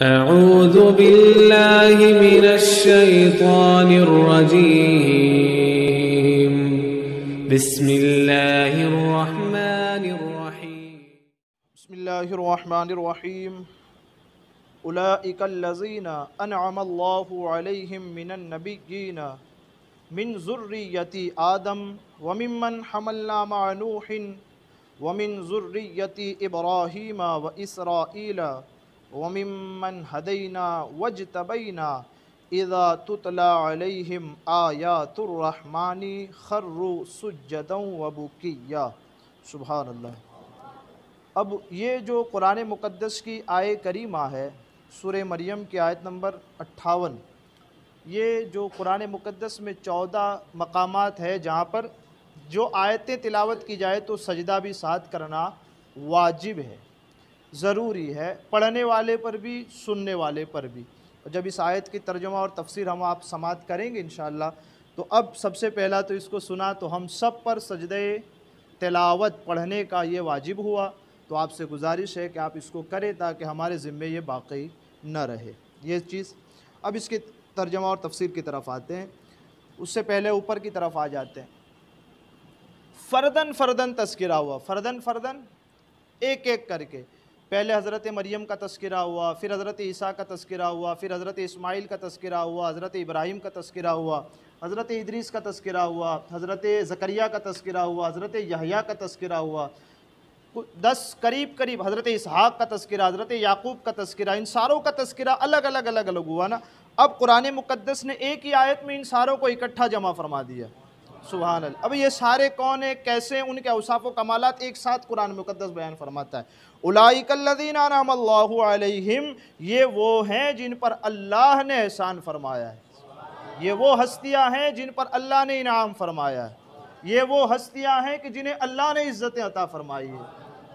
أعوذ بالله من الشيطان الرجيم بسم الله الرحمن الرحيم بسم الله الرحمن الرحيم أولئك الذين أنعم الله عليهم من النبيين من ذرية آدم وممن حملنا مع نوح ومن ذرية إبراهيم وإسرائيل وممن هدينا واجتبينا إذا تتلى عليهم آيات الرحمن خروا سجدا وبكيا. سبحان اللہ. اب یہ جو قرآن مقدس کی آیت کریمہ ہے سورہ مریم کی آیت نمبر 58، یہ جو قرآن مقدس میں 14 مقامات ہے جہاں پر جو آیتیں تلاوت کی جائے تو سجدہ بھی ساتھ کرنا واجب ہے، ضروری ہے، پڑھنے والے پر بھی سننے والے پر بھی. اور جب اس آیت کی ترجمہ اور تفسیر ہم آپ سماعت کریں گے انشاءاللہ، تو اب سب سے پہلا تو اس کو سنا تو ہم سب پر سجدہ تلاوت پڑھنے کا یہ واجب ہوا، تو آپ سے گزارش ہے کہ آپ اس کو کریں تاکہ ہمارے ذمے یہ باقی نہ رہے یہ چیز. اب اس کی ترجمہ اور تفسیر کی طرف آتے ہیں، اس سے پہلے اوپر کی طرف آ جاتے ہیں. فردن فردن تذکرہ ہوا، فردن فردن ایک ایک کر کے. پہلے حضرت مریم کا تذکرہ ہوا، پھر حضرت عیسیٰ کا تذکرہ ہوا، پھر حضرت اسماعیل کا تذکرہ ہوا، حضرت ابراہیم کا تذکرہ ہوا، حضرت ادریس کا تذکرہ ہوا، حضرت زکریا کا تذکرہ ہوا، حضرت یحییٰ کا تذکرہ ہوا، 10 قریب حضرت اسحاق کا تذکرہ، حضرت یعقوب کا تذکرہ. ان ساروں کا تذکرہ الگ الگ ہوا نا. اب قرآن مقدس نے ایک ہی آیت میں ان ساروں کو اکٹھا جمع فرما دیا. سبحان اللہ. اب یہ سارے کون ہیں، کیسے، ان کے اوصاف و کمالات ایک ساتھ قرآن مقدس بیان فرماتا ہے. اولئک الذین انعم اللہ علیہم، یہ وہ ہیں جن پر اللہ نے احسان فرمایا ہے، یہ وہ ہستیاں ہیں جن پر اللہ نے انعام فرمایا ہے، یہ وہ ہستیاں ہیں کہ جنہیں اللہ نے عزتیں عطا فرمائی ہے.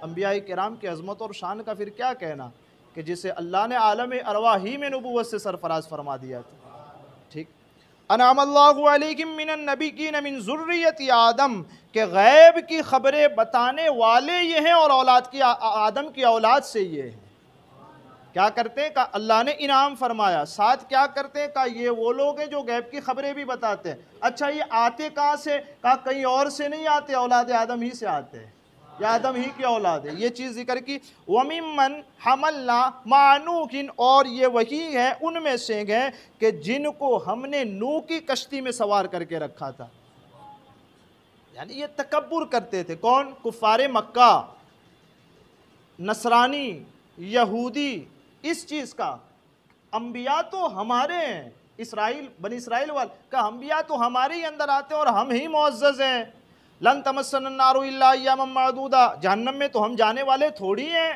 انبیاء کرام کی عظمت اور شان کا پھر کیا کہنا کہ جسے اللہ نے عالم ارواح ہی میں نبوت سے سرفراز فرما دیا تھا. ٹھیک. انعم اللہ علیہم من النبیین من ذریۃ آدم، کہ غیب کی خبریں بتانے والے یہ ہیں اور اولاد کی آدم کی اولاد سے یہ ہیں. کیا کرتے ہیں کہ اللہ نے انعام فرمایا، ساتھ کیا کرتے ہیں کہ یہ وہ لوگ ہیں جو غیب کی خبریں بھی بتاتے ہیں. اچھا یہ آتے کہاں سے؟ کہا کہیں اور سے نہیں آتے، اولاد آدم ہی سے آتے ہیں، یا آدم ہی کی اولاد ہے. یہ چیز ذکر کی. وَمِمَّنْ حَمَلْنَا مَعَ نُوحٍ، اور یہ وہی ہے ان میں سے ہیں کہ جن کو ہم نے نوح کی کشتی میں سوار کر کے رکھا تھا. یعنی یہ تکبر کرتے تھے. کون؟ کفار مکہ، نصرانی، یہودی. اس چیز کا انبیاء تو ہمارے ہیں، بنی اسرائیل والے کا انبیاء تو ہمارے ہی اندر آتے ہیں اور ہم ہی معزز ہیں. لن تمسن النار الا ایاما معدودا، جہنم میں تو ہم جانے والے تھوڑی ہیں.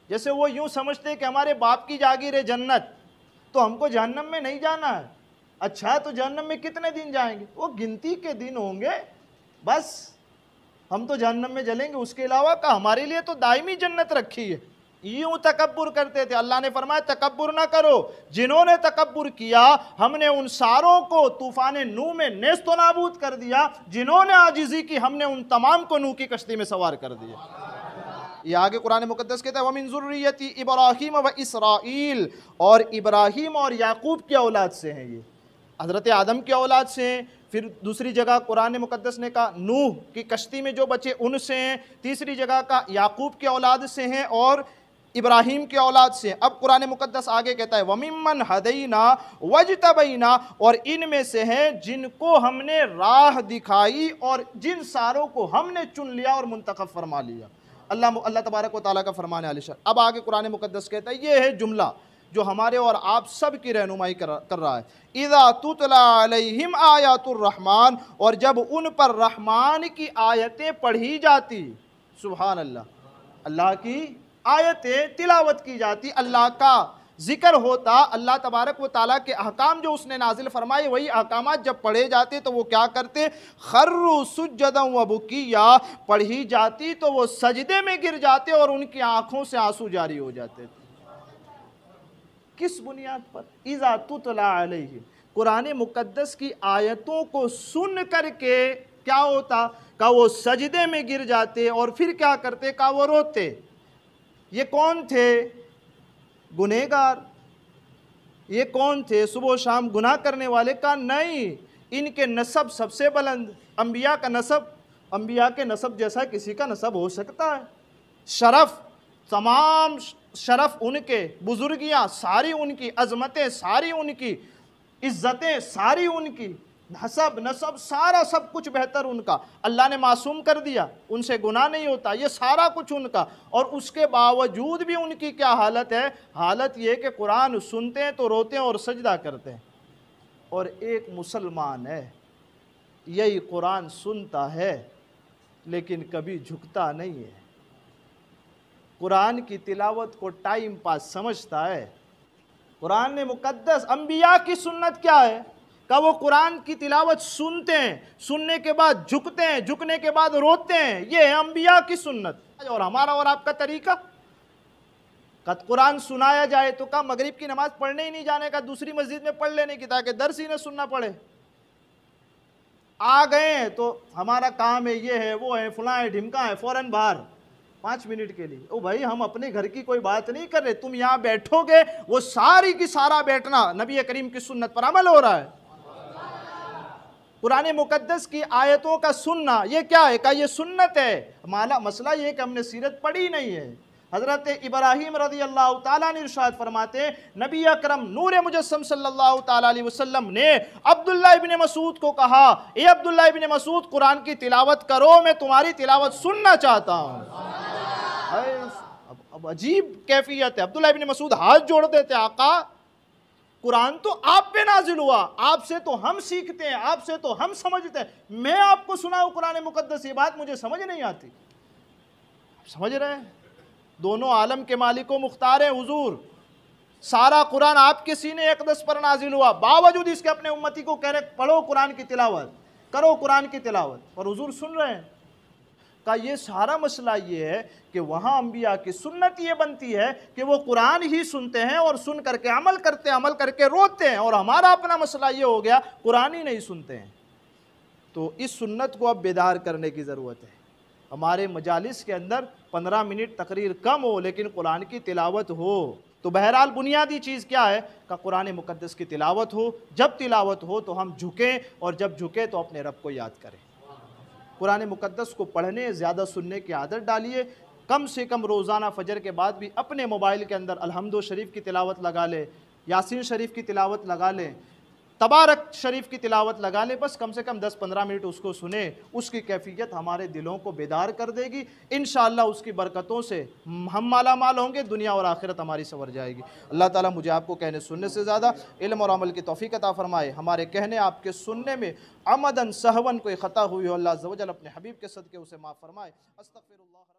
جیسے وہ یوں سمجھتے کہ ہمارے باپ کی جاگیر ہے جنت، تو ہم کو جہنم میں نہیں جانا ہے. اچھا تو جہنم میں کتنے دن جائیں گے؟ وہ گنتی کے دن ہوں گے، بس ہم تو جہنم میں جلیں گے، اس کے علاوہ کا ہمارے لیے تو دائمی جنت رکھی ہے. یوں تکبر کرتے تھے. اللہ نے فرمایا تکبر نہ کرو. جنہوں نے تکبر کیا ہم نے ان ساروں کو طوفان نوح میں نیست و نابود کر دیا. جنہوں نے عاجزی کی ہم نے ان تمام کو نوح کی کشتی میں سوار کر دیا. یہ آگے قرآن مقدس کہتا ہے وَمِن ذُرِّيَّةِ إِبْرَاهِيمَ وَإِسْرَائِيلَ، اور ابراہیم اور یعقوب کی اولاد سے ہیں، یہ حضرت آدم کی اولاد سے ہیں. پھر دوسری جگہ قرآن مقدس نے کہا نوح کی کشتی میں جو بچے ان سے ہیں. تیسری جگہ کا یعقوب کی اولاد سے ہیں اور ابراہیم کی اولاد سے. اب قرآن مقدس آگے کہتا ہے وَمِمَّنْ هَدَيْنَا وَاجْتَبَيْنَا، اور ان میں سے ہیں جن کو ہم نے راہ دکھائی اور جن ساروں کو ہم نے چن لیا اور منتخب فرما لیا. اللہ تبارک و تعالیٰ کا فرمان عالی شان. اب آگے قرآن مقدس کہتا ہے یہ ہے جملہ جو ہمارے اور آپ سب کی رہنمائی کر رہا ہے. اِذَا تُتْلَى عَلَيْهِمْ آیَاتُ الرحمن، اور جب ان پر رحمان کی آیتیں پڑھی جاتی. سبحان اللہ. اللہ کی آیتیں تلاوت کی جاتی، اللہ کا ذکر ہوتا، اللہ تبارک و تعالیٰ کے احکام جو اس نے نازل فرمائے وہی احکامات جب پڑھے جاتے تو وہ کیا کرتے؟ خروا سجدا وبکیا، پڑھی جاتی تو وہ سجدے میں گر جاتے اور ان کی آنکھوں سے آنسو جاری ہو جاتے تھے. کس بنیاد پر؟ اذا تتلی علیہم، قرآن مقدس کی آیتوں کو سن کر کے کیا ہوتا؟ کہ وہ سجدے میں گر جاتے اور پھر کیا کرتے؟ کہ وہ روتے. یہ کون تھے؟ گنہگار، یہ کون تھے صبح و شام گناہ کرنے والے؟ کہا نہیں، ان کے نسب سب سے بلند، انبیاء کا نسب، انبیاء کے نسب جیسا کسی کا نسب ہو سکتا ہے؟ شرف، تمام شرف ان کے، بزرگیاں ساری ان کی، عظمتیں ساری ان کی، عزتیں ساری ان کی، حسب نسب سارا سب کچھ بہتر ان کا، اللہ نے معصوم کر دیا، ان سے گناہ نہیں ہوتا، یہ سارا کچھ ان کا، اور اس کے باوجود بھی ان کی کیا حالت ہے؟ حالت یہ کہ قرآن سنتے ہیں تو روتے ہیں اور سجدہ کرتے ہیں۔ اور ایک مسلمان ہے، یہی قرآن سنتا ہے لیکن کبھی جھکتا نہیں ہے، قرآن کی تلاوت کو ٹائم پاس سمجھتا ہے۔ قرآن نے مقدس، انبیاء کی سنت کیا ہے؟ کہ وہ قرآن کی تلاوت سنتے ہیں، سننے کے بعد جھکتے ہیں، جھکنے کے بعد روتے ہیں، یہ ہے انبیاء کی سنت۔ اور ہمارا اور آپ کا طریقہ، کہ قرآن سنایا جائے تو کہا مغرب کی نماز پڑھنے ہی نہیں جانے کا، دوسری مسجد میں پڑھ لینے کی تاکہ درس ہی نہ سننا پڑے۔ آ گئے ہیں تو ہمارا کام ہے، یہ ہے، وہ ہے، فلاں ہے، ڈھمکا ہے، فوراً باہر 5 منٹ کے لیے۔ او بھائی ہم اپنے گھر کی کوئی بات نہیں کر رہے، تم یہاں بیٹھو گے، وہ ساری کی سارا بیٹھنا نبی کریم کی سنت پر عمل ہو رہا ہے۔ قرآن مقدس کی آیتوں کا سننا یہ کیا ہے؟ کہ یہ سنت ہے۔ مسئلہ یہ ہے کہ ہم نے سیرت پڑھی نہیں ہے۔ حضرت ابراہیم رضی اللہ تعالیٰ نے ارشاد فرماتے ہیں، نبی اکرم نور مجسم صلی اللہ تعالیٰ علیہ وسلم نے عبداللہ ابن مسعود کو کہا، اے عبداللہ ابن مسعود قرآن کی تلاوت کرو، میں تمہاری تلاوت سننا چاہتا ہوں۔ اب عجیب کیفیت ہے، عبداللہ ابن مسعود ہاتھ جوڑ دیتے، آقا قرآن تو آپ پہ نازل ہوا، آپ سے تو ہم سیکھتے ہیں، آپ سے تو ہم سمجھتے ہیں، میں آپ کو سناؤں قرآن مقدس، یہ بات مجھے سمجھ نہیں آتی۔ سمجھ رہے ہیں؟ دونوں عالم کے مالک و مختار ہیں حضور، سارا قرآن آپ کے سینے اقدس پر نازل ہوا، باوجود اس کے اپنے امتی کو کہہ رہے پڑھو قرآن کی تلاوت، کرو قرآن کی تلاوت، اور حضور سن رہے ہیں۔ کہ یہ سارا مسئلہ یہ ہے کہ وہاں انبیاء کی سنت یہ بنتی ہے کہ وہ قرآن ہی سنتے ہیں اور سن کر کے عمل کرتے ہیں، عمل کر کے روتے ہیں، اور ہمارا اپنا مسئلہ یہ ہو گیا قرآن ہی نہیں سنتے ہیں۔ تو اس سنت کو اب بیدار کرنے کی ضرورت ہے۔ ہمارے مجالس کے اندر 15 منٹ تقریر کم ہو لیکن قرآن کی تلاوت ہو۔ تو بہرحال بنیادی چیز کیا ہے؟ کہ قرآن مقدس کی تلاوت ہو، جب تلاوت ہو تو ہم جھکیں، اور جب جھکیں تو اپنے رب کو یاد کریں۔ قرآن مقدس کو پڑھنے، زیادہ سننے کی عادت ڈالیے، کم سے کم روزانہ فجر کے بعد بھی اپنے موبائل کے اندر الحمد شریف کی تلاوت لگا لیں، یاسین شریف کی تلاوت لگا لیں، تبارک شریف کی تلاوت لگا لیں، بس کم سے کم 10-15 منٹ اس کو سنیں، اس کی کیفیت ہمارے دلوں کو بیدار کر دے گی، انشاءاللہ اس کی برکتوں سے ہم مالا مال ہوں گے، دنیا اور آخرت ہماری سنور جائے گی۔ اللہ تعالیٰ مجھے آپ کو کہنے سننے سے زیادہ علم اور عمل کی توفیق عطا فرمائے، ہمارے کہنے آپ کے سننے میں عمدن سہون کوئی خطا ہوئی ہو، اللہ عز و جل اپنے حبیب کے صدقے اسے معاف فرمائے۔ استغفر اللہ۔